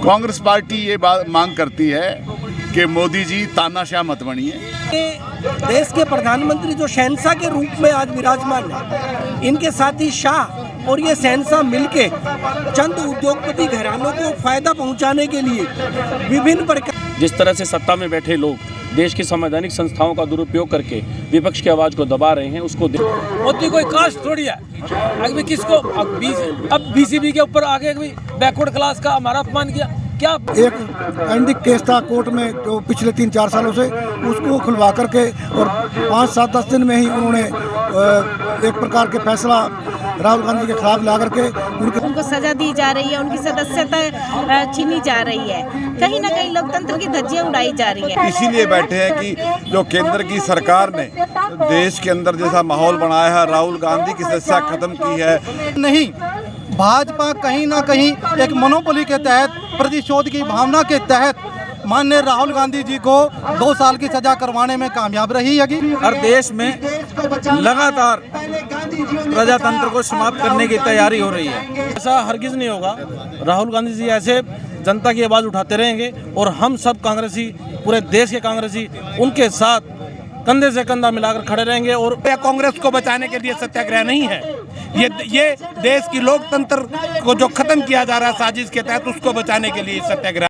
Congress party ये बात मांग करती है कि मोदी जी तानाशाह मत बनिए। देश के प्रधानमंत्री जो शहंशाह के रूप में आज विराजमान है, इनके साथी शाह और ये शहंशाह मिलके चंद उद्योगपति घरानों को फायदा पहुंचाने के लिए विभिन्न प्रकार जिस तरह से सत्ता में बैठे लोग देश की संवैधानिक संस्थाओं का दुरुपयोग करके विपक्ष की आवाज को दबा रहे हैं, उसको मोदी कोई कास्ट थोड़ी है। अभी किसको अब बीसीबी के ऊपर आगे बैकवर्ड क्लास का हमारा अपमान किया क्या? एक एंडिक केस था कोर्ट में जो पिछले 3-4 सालों से, उसको खुलवा करके और 5-7-10 दिन में ही उन्होंने एक प्रकार के फैसला राहुल गांधी के खिलाफ ला करके उनको सजा दी जा रही है, उनकी सदस्यता छीनी जा रही है, कहीं ना कहीं लोकतंत्र की धज्जियां उड़ाई जा रही है। इसीलिए बैठे हैं कि जो केंद्र की सरकार ने देश के अंदर जैसा माहौल बनाया है, राहुल गांधी की सजा खत्म की है। नहीं, भाजपा कहीं ना कहीं एक मोनोपोली के तहत, प्रतिशोध की भावना के तहत माननीय राहुल गांधी जी को 2 साल की सजा करवाने में कामयाब रही है। हर देश में लगातार प्रजातंत्र को समाप्त करने की तैयारी हो रही है। ऐसा हरगिज नहीं होगा। राहुल गांधी जी ऐसे जनता की आवाज उठाते रहेंगे और हम सब कांग्रेसी, पूरे देश के कांग्रेसी उनके साथ कंधे से कंधा मिलाकर खड़े रहेंगे। और कांग्रेस को बचाने के लिए सत्याग्रह नहीं है, ये देश की लोकतंत्र को जो खत्म किया जा रहा है साजिश के तहत, उसको बचाने के लिए सत्याग्रह।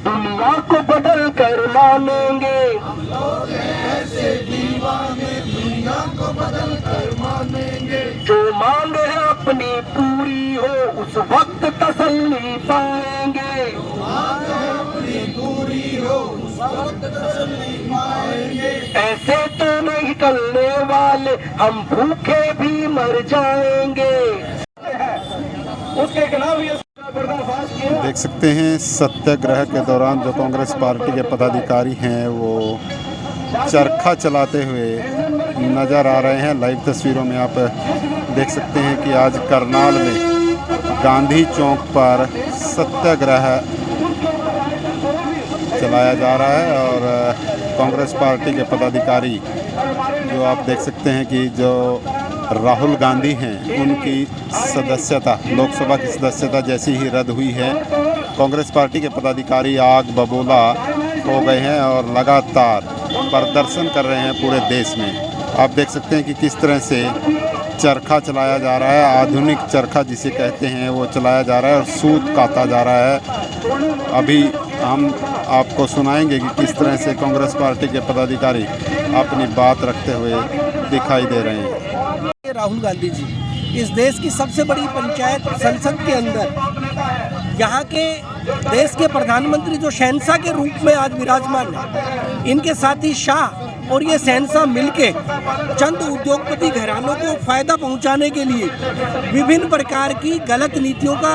दुनिया को बदल कर मानेंगे, दुनिया को बदल कर मानेंगे। जो मांग है अपनी पूरी हो, उस वक्त तसल्ली पाएंगे। ऐसे तो नहीं टलने वाले, हम भूखे भी मर जाएंगे। उसके खिलाफ देख सकते हैं सत्याग्रह के दौरान जो कांग्रेस पार्टी के पदाधिकारी हैं वो चरखा चलाते हुए नज़र आ रहे हैं। लाइव तस्वीरों में आप देख सकते हैं कि आज करनाल में गांधी चौक पर सत्याग्रह चलाया जा रहा है और कांग्रेस पार्टी के पदाधिकारी जो आप देख सकते हैं कि जो राहुल गांधी हैं, उनकी सदस्यता, लोकसभा की सदस्यता जैसी ही रद्द हुई है, कांग्रेस पार्टी के पदाधिकारी आग बबूला हो गए हैं और लगातार प्रदर्शन कर रहे हैं पूरे देश में। आप देख सकते हैं कि किस तरह से चरखा चलाया जा रहा है, आधुनिक चरखा जिसे कहते हैं वो चलाया जा रहा है और सूत काता जा रहा है। अभी हम आपको सुनाएंगे कि किस तरह से कांग्रेस पार्टी के पदाधिकारी अपनी बात रखते हुए दिखाई दे रहे हैं। राहुल गांधी जी इस देश की सबसे बड़ी पंचायत संसद के अंदर यहाँ के देश के प्रधानमंत्री जो शहंशाह के रूप में आज विराजमान है, इनके साथी शाह और ये शहंशाह मिलके चंद उद्योगपति घरानों को फायदा पहुंचाने के लिए विभिन्न प्रकार की गलत नीतियों का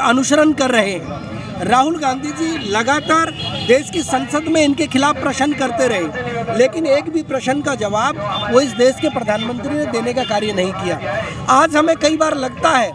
अनुसरण कर रहे हैं। राहुल गांधी जी लगातार देश की संसद में इनके खिलाफ प्रश्न करते रहे, लेकिन एक भी प्रश्न का जवाब वो इस देश के प्रधानमंत्री ने देने का कार्य नहीं किया। आज हमें कई बार लगता है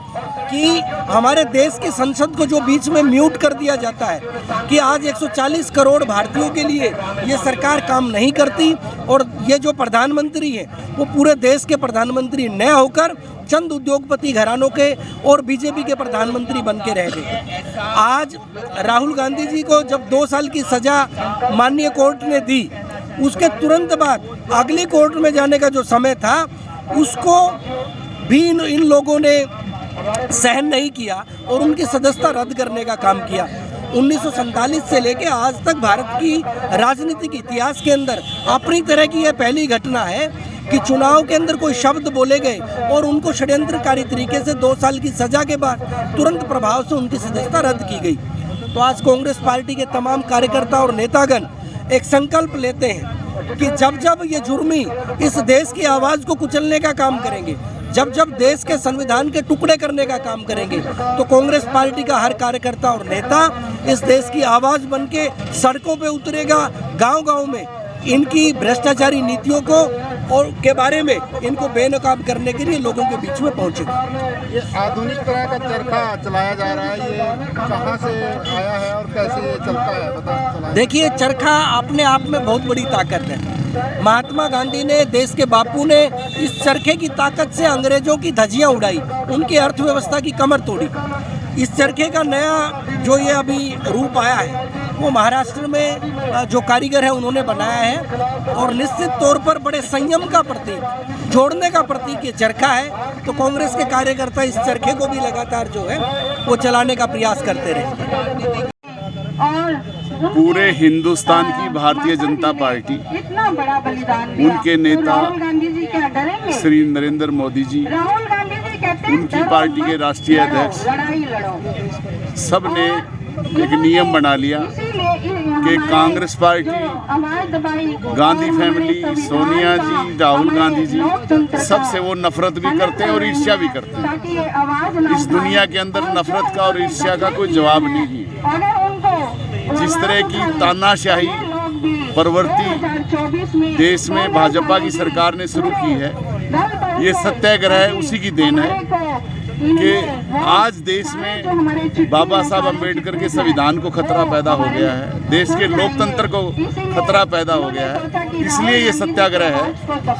कि हमारे देश की संसद को जो बीच में म्यूट कर दिया जाता है कि आज 140 करोड़ भारतीयों के लिए ये सरकार काम नहीं करती और ये जो प्रधानमंत्री हैं वो पूरे देश के प्रधानमंत्री न होकर चंद उद्योगपति घरानों के और बीजेपी के प्रधानमंत्री बन के रह गए। आज राहुल गांधी जी को जब 2 साल की सजा माननीय कोर्ट ने दी, उसके तुरंत बाद अगली कोर्ट में जाने का जो समय था उसको भी इन लोगों ने सहन नहीं किया और उनकी सदस्यता रद्द करने का काम किया। 1947 से लेकर आज तक भारत की राजनीतिक इतिहास के अंदर अपनी तरह की यह पहली घटना है कि चुनाव के अंदर कोई शब्द बोले गए और उनको षड्यंत्रकारी तरीके से 2 साल की सजा के बाद तुरंत प्रभाव से उनकी सदस्यता रद्द की गई। तो आज कांग्रेस पार्टी के तमाम कार्यकर्ता और नेतागण एक संकल्प लेते हैं कि जब जब ये जुर्मी इस देश की आवाज़ को कुचलने का काम करेंगे, जब जब देश के संविधान के टुकड़े करने का काम करेंगे, तो कांग्रेस पार्टी का हर कार्यकर्ता और नेता इस देश की आवाज़ बन के सड़कों पे उतरेगा, गांव-गांव में इनकी भ्रष्टाचारी नीतियों को और के बारे में इनको बेनकाब करने के लिए लोगों के बीच में पहुंचेगा। ये आधुनिक तरह का चरखा चलाया जा रहा है, ये कहाँ से आया है और कैसे ये चलता है, बता। देखिए, चरखा अपने आप में बहुत बड़ी ताकत है। महात्मा गांधी ने, देश के बापू ने इस चरखे की ताकत से अंग्रेजों की धज्जियां उड़ाई, उनकी अर्थव्यवस्था की कमर तोड़ी। इस चरखे का नया जो ये अभी रूप आया है वो महाराष्ट्र में जो कारीगर है उन्होंने बनाया है और निश्चित तौर पर बड़े संयम का प्रतीक, जोड़ने का प्रतीक ये चरखा है। तो कांग्रेस के कार्यकर्ता इस चरखे को भी लगातार जो है वो चलाने का प्रयास करते रहेंगे। पूरे हिंदुस्तान की भारतीय जनता पार्टी, उनके नेता श्री नरेंद्र मोदी जी, उनकी पार्टी के राष्ट्रीय अध्यक्ष, सब ने एक नियम बना लिया कि कांग्रेस पार्टी, गांधी फैमिली, सोनिया जी, राहुल गांधी जी, सबसे वो नफरत भी करते हैं और ईर्ष्या भी करते हैं। इस दुनिया के अंदर नफरत का और ईर्ष्या का कोई जवाब नहीं है। जिस तरह की तानाशाही प्रवृत्ति देश में भाजपा की सरकार ने शुरू की है, ये सत्याग्रह उसी की देन है कि आज देश में बाबा साहब अम्बेडकर के संविधान को खतरा पैदा हो गया है, देश के लोकतंत्र को खतरा पैदा हो गया है। इसलिए ये सत्याग्रह है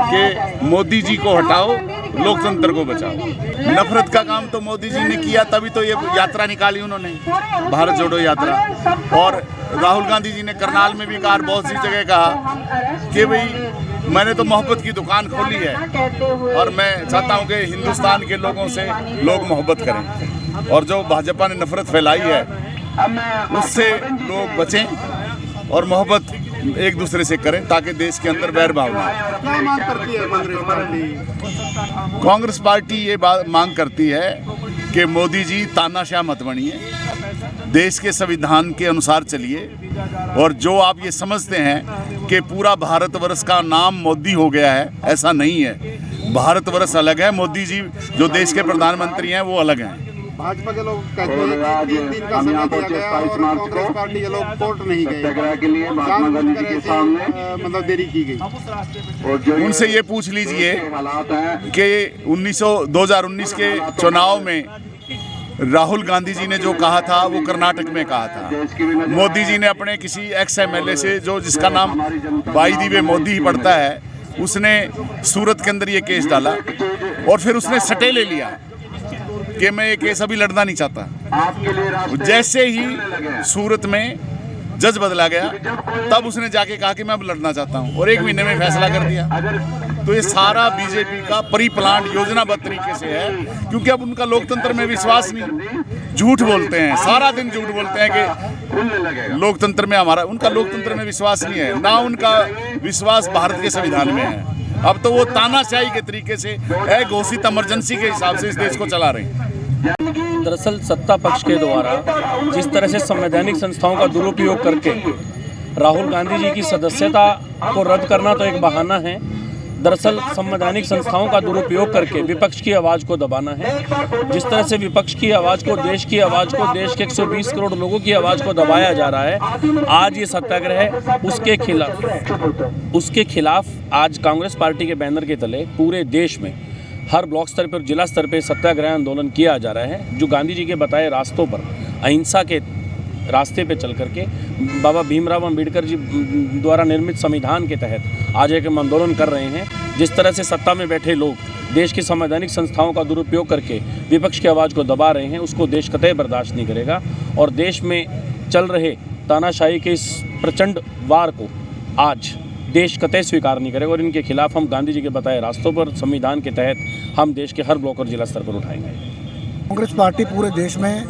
कि मोदी जी को हटाओ, लोकतंत्र को बचाओ। नफरत का काम तो मोदी जी ने किया, तभी तो ये यात्रा निकाली उन्होंने, भारत जोड़ो यात्रा। और राहुल गांधी जी ने करनाल में भी कहा, बहुत सी जगह कहा कि भाई मैंने तो मोहब्बत की दुकान खोली है और मैं चाहता हूं कि हिंदुस्तान के लोगों से लोग मोहब्बत करें और जो भाजपा ने नफरत फैलाई है उससे लोग बचें और मोहब्बत एक दूसरे से करें ताकि देश के अंदर वैर भावना। क्या मांग करती है कांग्रेस पार्टी? कांग्रेस पार्टी ये बात मांग करती है कि मोदी जी तानाशाह मत बनिए, देश के संविधान के अनुसार चलिए। और जो आप ये समझते हैं कि पूरा भारतवर्ष का नाम मोदी हो गया है, ऐसा नहीं है। भारतवर्ष अलग है, मोदी जी जो देश के प्रधानमंत्री हैं वो अलग हैं। भाजपा के लोग कहते हैं कि 3 दिन का समय दिया गया और कांग्रेस पार्टी के लोग कोर्ट नहीं गए, मतलब देरी की गई। उनसे ये पूछ लीजिए कि 2019 के चुनाव में राहुल गांधी जी ने जो कहा था वो कर्नाटक में कहा था। मोदी जी ने अपने किसी एक्स MLA से, जो जिसका नाम बाई दी वे मोदी ही पड़ता है, उसने सूरत के अंदर ये केस डाला और फिर उसने सटे ले लिया कि मैं ये केस अभी लड़ना नहीं चाहता। जैसे ही सूरत में जज बदला गया तब उसने जाके कहा कि मैं अब लड़ना चाहता हूँ और 1 महीने में फैसला कर दिया। तो ये सारा बीजेपी का प्री प्लान योजनाबद्ध तरीके से है, क्योंकि अब उनका लोकतंत्र में विश्वास नहीं। झूठ बोलते हैं, सारा दिन झूठ बोलते हैं कि लोकतंत्र में हमारा, उनका लोकतंत्र में विश्वास नहीं है, ना उनका विश्वास भारत के संविधान में है। अब तो वो तानाशाही के तरीके से घोषित इमरजेंसी के हिसाब से इस देश को चला रहे हैं। दरअसल सत्ता पक्ष के द्वारा जिस तरह से संवैधानिक संस्थाओं का दुरुपयोग करके राहुल गांधी जी की सदस्यता को रद्द करना तो एक बहाना है, दरअसल संवैधानिक संस्थाओं का दुरुपयोग करके विपक्ष की आवाज़ को दबाना है। जिस तरह से विपक्ष की आवाज़ को, देश की आवाज़ को, देश के 120 करोड़ लोगों की आवाज़ को दबाया जा रहा है, आज ये सत्याग्रह उसके खिलाफ आज कांग्रेस पार्टी के बैनर के तले पूरे देश में हर ब्लॉक स्तर पर, जिला स्तर पर सत्याग्रह आंदोलन किया जा रहा है, जो गांधी जी के बताए रास्तों पर, अहिंसा के रास्ते पे चल करके बाबा भीमराव अंबेडकर जी द्वारा निर्मित संविधान के तहत आज एक आंदोलन कर रहे हैं। जिस तरह से सत्ता में बैठे लोग देश की संवैधानिक संस्थाओं का दुरुपयोग करके विपक्ष की आवाज़ को दबा रहे हैं, उसको देश कतई बर्दाश्त नहीं करेगा और देश में चल रहे तानाशाही के इस प्रचंड वार को आज देश कतई स्वीकार नहीं करेगा और इनके खिलाफ हम गांधी जी के बताए रास्तों पर संविधान के तहत हम देश के हर ब्लॉक और जिला स्तर पर उठाएंगे। कांग्रेस पार्टी पूरे देश में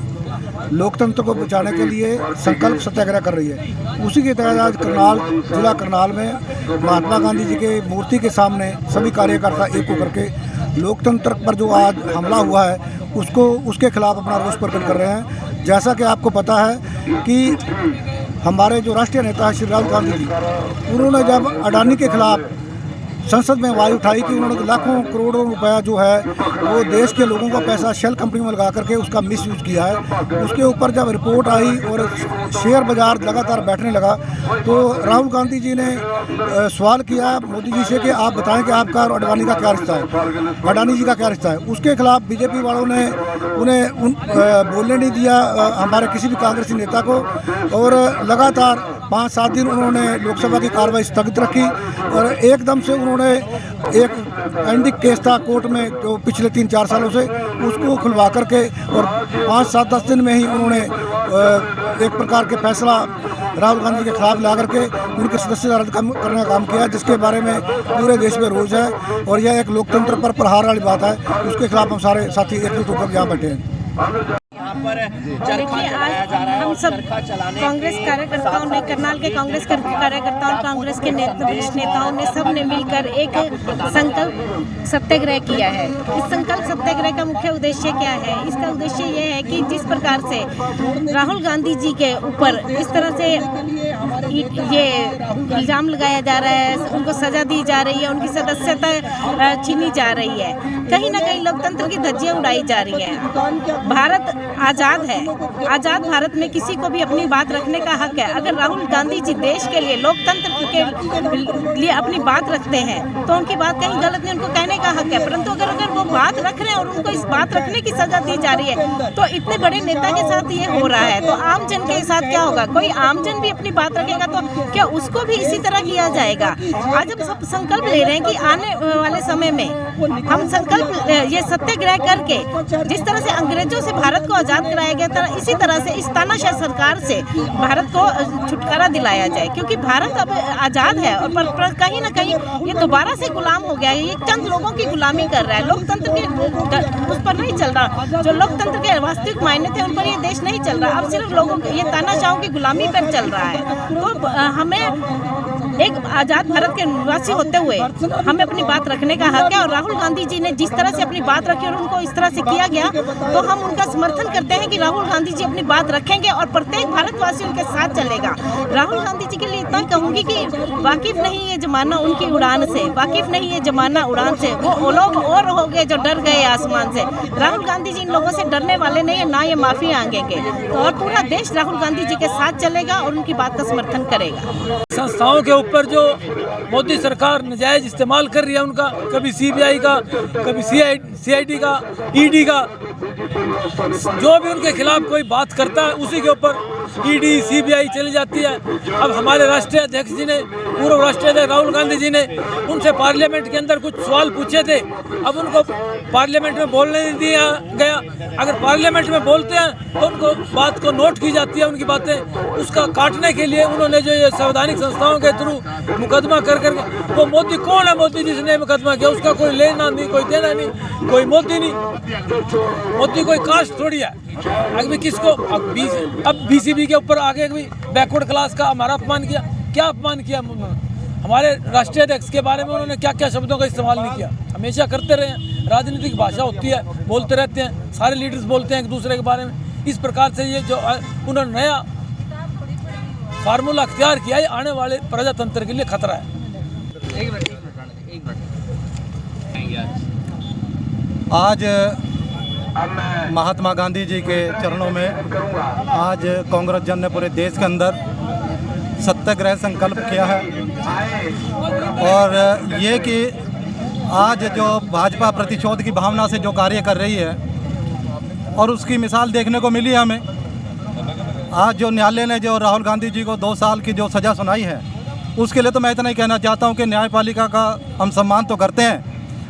लोकतंत्र को बचाने के लिए संकल्प सत्याग्रह कर रही है। उसी के तहत आज जिला करनाल में महात्मा गांधी जी के मूर्ति के सामने सभी कार्यकर्ता एक होकर के लोकतंत्र पर जो आज हमला हुआ है उसके खिलाफ अपना रोष प्रकट कर रहे हैं। जैसा कि आपको पता है कि हमारे जो राष्ट्रीय नेता है श्री राहुल गांधी जी, उन्होंने जब अडानी के खिलाफ संसद में आवाज़ उठाई कि उन्होंने लाखों करोड़ों रुपया जो है वो देश के लोगों का पैसा शेल कंपनी में लगा करके उसका मिसयूज किया है, उसके ऊपर जब रिपोर्ट आई और शेयर बाजार लगातार बैठने लगा तो राहुल गांधी जी ने सवाल किया मोदी जी से कि आप बताएं कि आपका और अडानी का क्या रिश्ता है, अडानी जी का क्या रिश्ता है। उसके खिलाफ बीजेपी वालों ने उन्हें बोलने नहीं दिया हमारे किसी भी कांग्रेसी नेता को और लगातार 5-7 दिन उन्होंने लोकसभा की कार्रवाई स्थगित रखी और एकदम से उन्होंने एक पेंडिंग केस था कोर्ट में जो पिछले 3-4 सालों से, उसको खुलवा करके और 5-7-10 दिन में ही उन्होंने एक प्रकार के फैसला राहुल गांधी के खिलाफ ला करके उनके सदस्यता रद्द करने का काम किया, जिसके बारे में पूरे देश में रोष है और यह एक लोकतंत्र पर प्रहार वाली बात है। उसके खिलाफ हम सारे साथी एकजुट होकर यहाँ बैठे हैं। देखिए, आज हम सब कांग्रेस कार्यकर्ताओं ने, करनाल के कांग्रेस कार्यकर्ताओं, कांग्रेस के वरिष्ठ नेताओं ने, सब ने मिलकर एक संकल्प सत्याग्रह किया है। इस संकल्प सत्याग्रह का मुख्य उद्देश्य क्या है? इसका उद्देश्य ये है कि जिस प्रकार से राहुल गांधी जी के ऊपर इस तरह से ये इल्ज़ाम लगाया जा रहा है, उनको सजा दी जा रही है, उनकी सदस्यता छीनी जा रही है, कहीं ना कहीं लोकतंत्र की धज्जियां उड़ाई जा रही है। भारत आज़ाद है। आज़ाद भारत में किसी को भी अपनी बात रखने का हक है। अगर राहुल गांधी जी देश के लिए, लोकतंत्र के लिए अपनी बात रखते हैं तो उनकी बात कहीं गलत नहीं, उनको कहने का हक है। परंतु अगर वो बात रख रहे हैं और उनको इस बात रखने की सजा दी जा रही है तो इतने बड़े नेता के साथ ये हो रहा है, तो आम जन के साथ क्या होगा? कोई आम जन भी अपनी बात रखेगा तो क्या उसको भी इसी तरह किया जाएगा? आज हम सब संकल्प ले रहे हैं कि आने वाले समय में हम संकल्प ये सत्याग्रह करके जिस तरह से अंग्रेजों से भारत को आज़ाद कराया गया था, इसी तरह से इस तानाशाह सरकार से भारत को छुटकारा दिलाया जाए, क्योंकि भारत अब आज़ाद है और पर कहीं ना कहीं ये दोबारा से गुलाम हो गया है। ये चंद लोगों की गुलामी कर रहा है, लोकतंत्र के उस पर नहीं चल रहा। जो लोकतंत्र के वास्तविक मायने थे उन पर ये देश नहीं चल रहा, अब सिर्फ लोगों ये तानाशाहों की गुलामी पर चल रहा है। तो हमें एक आज़ाद भारत के निवासी होते हुए हमें अपनी बात रखने का हक है और राहुल गांधी जी ने जिस तरह से अपनी बात रखी और उनको इस तरह से किया गया तो हम उनका समर्थन करते हैं कि राहुल गांधी जी अपनी बात रखेंगे और प्रत्येक भारतवासी उनके साथ चलेगा। राहुल गांधी जी के लिए इतना कहूँगी कि वाकिफ नहीं ये जमाना उनकी उड़ान से, वाकिफ नहीं ये जमाना उड़ान से। वो लोग और हो गए जो डर गए आसमान से। राहुल गांधी जी इन लोगों से डरने वाले नहीं है, ना ये माफ़ी मांगेंगे। तो और पूरा देश राहुल गांधी जी के साथ चलेगा और उनकी बात का समर्थन करेगा। संस्थाओं के ऊपर जो मोदी सरकार नजायज इस्तेमाल कर रही है उनका, कभी सीबीआई का, कभी सीआईडी का, ईडी का, जो भी उनके खिलाफ कोई बात करता है उसी के ऊपर ईडी सीबीआई चली जाती है। अब हमारे राष्ट्रीय अध्यक्ष जी ने, पूर्व राष्ट्रीय अध्यक्ष राहुल गांधी जी ने उनसे पार्लियामेंट के अंदर कुछ सवाल पूछे थे, अब उनको पार्लियामेंट में बोलने नहीं दिया गया। अगर पार्लियामेंट में बोलते हैं तो उनको बात को नोट की जाती है, उनकी बातें, उसका काटने के लिए उन्होंने जो ये संवैधानिक संस्थाओं के थ्रू मुकदमा कर करके, वो मोदी कौन है? मोदी जिसने मुकदमा किया उसका कोई लेना नहीं, कोई देना नहीं, कोई मोदी नहीं। मोदी कोई कास्ट थोड़ी है। अभी किसको अब बीसीबी के ऊपर आगे भी बैकवर्ड क्लास का हमारा अपमान किया। क्या अपमान किया? हमारे राष्ट्रीय अध्यक्ष के बारे में उन्होंने क्या क्या शब्दों का इस्तेमाल नहीं किया। हमेशा करते रहे हैं, राजनीतिक भाषा होती है, बोलते रहते हैं, सारे लीडर्स बोलते हैं एक दूसरे के बारे में। इस प्रकार से ये जो उन्होंने नया फार्मूला अख्तियार किया है, आने वाले प्रजातंत्र के लिए खतरा है। आज महात्मा गांधी जी के चरणों में आज कांग्रेस जन ने पूरे देश के अंदर सत्याग्रह संकल्प किया है और ये कि आज जो भाजपा प्रतिशोध की भावना से जो कार्य कर रही है और उसकी मिसाल देखने को मिली हमें। आज जो न्यायालय ने जो राहुल गांधी जी को 2 साल की जो सज़ा सुनाई है, उसके लिए तो मैं इतना ही कहना चाहता हूं कि न्यायपालिका का हम सम्मान तो करते हैं,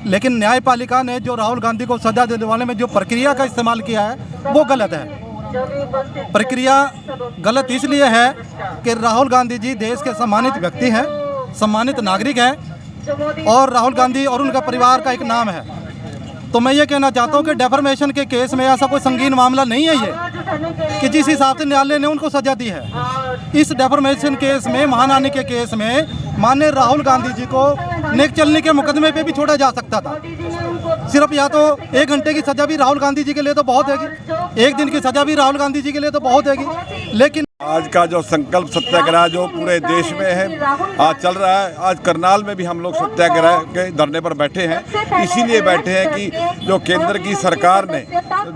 लेकिन न्यायपालिका ने जो राहुल गांधी को सज़ा दिलवाने में जो प्रक्रिया का इस्तेमाल किया है वो गलत है। प्रक्रिया गलत इसलिए है कि राहुल गांधी जी देश के सम्मानित व्यक्ति हैं, सम्मानित नागरिक हैं और राहुल गांधी और उनका परिवार का एक नाम है। तो मैं ये कहना चाहता हूँ कि डेफर्मेशन के केस में ऐसा कोई संगीन मामला नहीं है ये कि जिस हिसाब से न्यायालय ने उनको सजा दी है। इस डेफर्मेशन केस में, महानानी के केस में माननीय राहुल गांधी जी को नेक चलने के मुकदमे पे भी छोड़ा जा सकता था। सिर्फ या तो 1 घंटे की सजा भी राहुल गांधी जी के लिए तो बहुत हैगी, 1 दिन की सजा भी राहुल गांधी जी के लिए तो बहुत हैगी। लेकिन आज का जो संकल्प सत्याग्रह जो पूरे देश में है, आज चल रहा है। आज करनाल में भी हम लोग सत्याग्रह के धरने पर बैठे हैं, इसीलिए बैठे हैं कि जो केंद्र की सरकार ने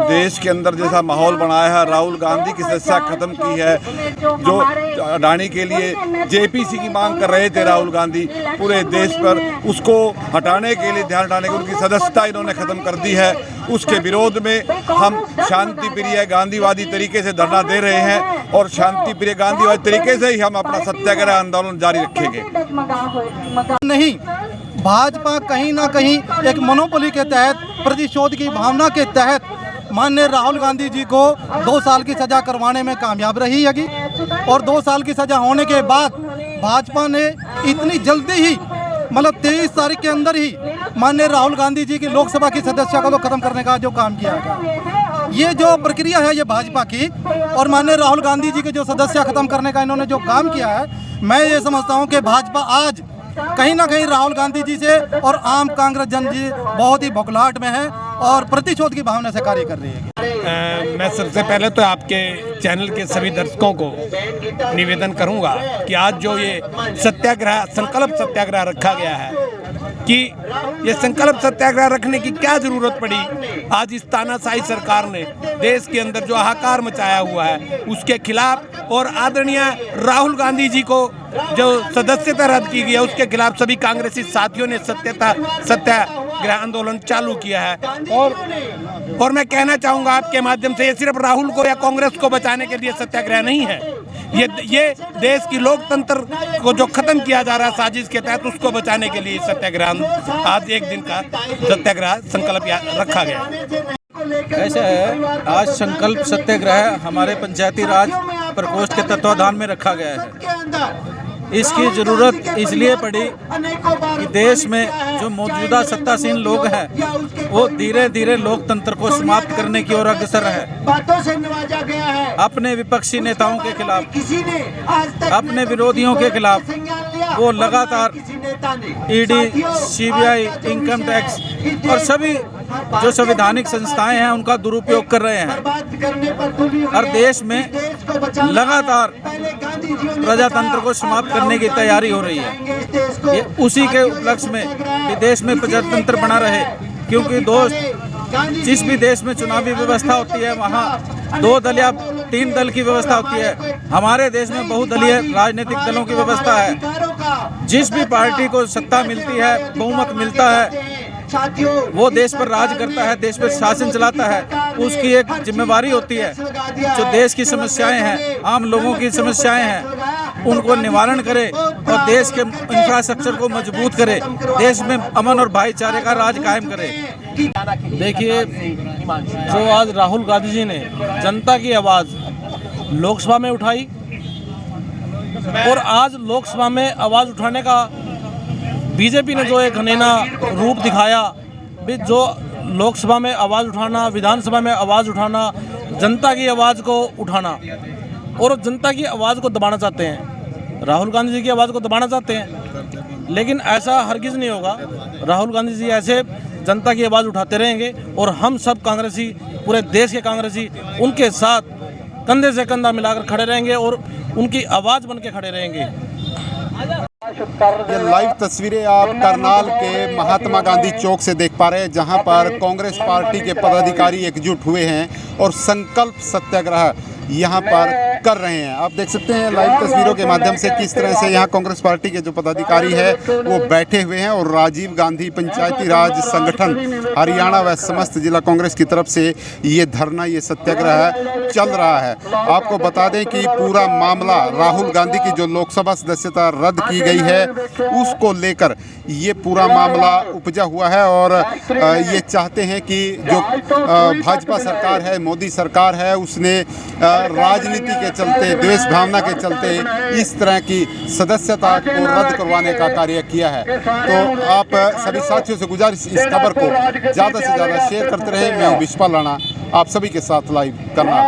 देश के अंदर जैसा माहौल बनाया है, राहुल गांधी की सजा खत्म की है, जो अडानी के लिए जेपीसी की मांग कर रहे थे राहुल गांधी पूरे देश पर, उसको हटाने के लिए, ध्यान हटाने के, उनकी सदस्यता इन्होंने ख़त्म कर दी है उसके विरोध में हम शांति प्रिय गांधीवादी तरीके से धरना दे रहे हैं और शांति प्रिय गांधीवादी तरीके से ही हम अपना सत्याग्रह आंदोलन जारी रखेंगे। नहीं, भाजपा कहीं ना कहीं एक मोनोपोली के तहत, प्रतिशोध की भावना के तहत माननीय राहुल गांधी जी को 2 साल की सज़ा करवाने में कामयाब रही है और 2 साल की सज़ा होने के बाद भाजपा ने इतनी जल्दी ही मतलब 23 तारीख के अंदर ही माननीय राहुल गांधी जी की लोकसभा की सदस्यता को ख़त्म करने का जो काम किया है, ये जो प्रक्रिया है ये भाजपा की और माननीय राहुल गांधी जी के जो सदस्य ख़त्म करने का इन्होंने जो काम किया है, मैं ये समझता हूँ कि भाजपा आज कहीं ना कहीं राहुल गांधी जी से और आम कांग्रेस जन जी बहुत ही बौखलाहट में है और प्रतिशोध की भावना से कार्य कर रही है। मैं सबसे पहले तो आपके चैनल के सभी दर्शकों को निवेदन करूंगा कि आज जो ये सत्याग्रह, संकल्प सत्याग्रह रखा गया है, कि ये संकल्प सत्याग्रह रखने की क्या जरूरत पड़ी। आज इस तानाशाही सरकार ने देश के अंदर जो हाहाकार मचाया हुआ है उसके खिलाफ और आदरणीय राहुल गांधी जी को जो सदस्यता रद्द की गई है उसके खिलाफ सभी कांग्रेसी साथियों ने सत्याग्रह आंदोलन चालू किया है। और मैं कहना चाहूँगा आपके माध्यम से, ये सिर्फ राहुल को या कांग्रेस को बचाने के लिए सत्याग्रह नहीं है, ये देश की लोकतंत्र को जो खत्म किया जा रहा है साजिश के तहत, उसको बचाने के लिए सत्याग्रह आज एक दिन का सत्याग्रह संकल्प रखा गया। ऐसा है, आज संकल्प सत्याग्रह हमारे पंचायती राज प्रकोष्ठ के तत्वाधान में रखा गया है। इसकी ज़रूरत इसलिए पड़ी कि देश में जो मौजूदा सत्तासीन लोग हैं वो धीरे धीरे लोकतंत्र को समाप्त करने की ओर अग्रसर है। अपने विपक्षी नेताओं के खिलाफ, अपने विरोधियों के खिलाफ वो लगातार ईडी, सीबीआई, इनकम टैक्स और सभी जो संवैधानिक संस्थाएं हैं उनका दुरुपयोग कर रहे हैं और देश में लगातार प्रजातंत्र को समाप्त करने की तैयारी हो रही है। ये उसी के उपलक्ष्य में कि देश में प्रजातंत्र बना रहे, क्योंकि दोस्त जिस भी देश में चुनावी व्यवस्था होती है वहाँ 2 दल या 3 दल की व्यवस्था होती है। हमारे देश में बहुदलीय राजनीतिक दलों की व्यवस्था है। जिस भी पार्टी को सत्ता मिलती है, बहुमत मिलता है, वो देश पर राज करता है, देश पर शासन चलाता है। उसकी एक जिम्मेवारी होती है जो देश की समस्याएं हैं, आम लोगों की समस्याएं हैं, उनको निवारण करे और देश के इंफ्रास्ट्रक्चर को मजबूत करे, देश में अमन और भाईचारे का राज कायम करे। देखिए, जो आज राहुल गांधी जी ने जनता की आवाज़ लोकसभा में उठाई और आज लोकसभा में आवाज़ उठाने का बीजेपी ने जो एक घनेना रूप दिखाया, जो लोकसभा में आवाज़ उठाना, विधानसभा में आवाज़ उठाना, जनता की आवाज़ को उठाना और जनता की आवाज़ को दबाना चाहते हैं, राहुल गांधी जी की आवाज़ को दबाना चाहते हैं। लेकिन ऐसा हरगिज़ नहीं होगा। राहुल गांधी जी ऐसे जनता की आवाज़ उठाते रहेंगे और हम सब कांग्रेसी, पूरे देश के कांग्रेसी उनके साथ कंधे से कंधा मिलाकर खड़े रहेंगे और उनकी आवाज़ बन के खड़े रहेंगे। ये लाइव तस्वीरें आप करनाल के महात्मा गांधी चौक से देख पा रहे हैं, जहां पर कांग्रेस पार्टी के पदाधिकारी एकजुट हुए हैं और संकल्प सत्याग्रह यहां पर कर रहे हैं। आप देख सकते हैं लाइव तस्वीरों के माध्यम से किस तरह से यहां कांग्रेस पार्टी के जो पदाधिकारी है वो बैठे हुए हैं और राजीव गांधी पंचायती राज संगठन हरियाणा व समस्त जिला कांग्रेस की तरफ से ये धरना, ये सत्याग्रह चल रहा है। आपको बता दें कि पूरा मामला राहुल गांधी की जो लोकसभा सदस्यता रद्द की गई है उसको लेकर ये पूरा मामला उपजा हुआ है और ये चाहते हैं कि जो भाजपा सरकार है, मोदी सरकार है, उसने राजनीति के चलते, द्वेष भावना के चलते इस तरह की सदस्यता को रद्द करवाने का कार्य किया है। तो आप सभी साथियों से गुजारिश, इस खबर को ज़्यादा से ज़्यादा शेयर करते रहे। मैं हूं विश्वपाल राणा, आप सभी के साथ लाइव करना।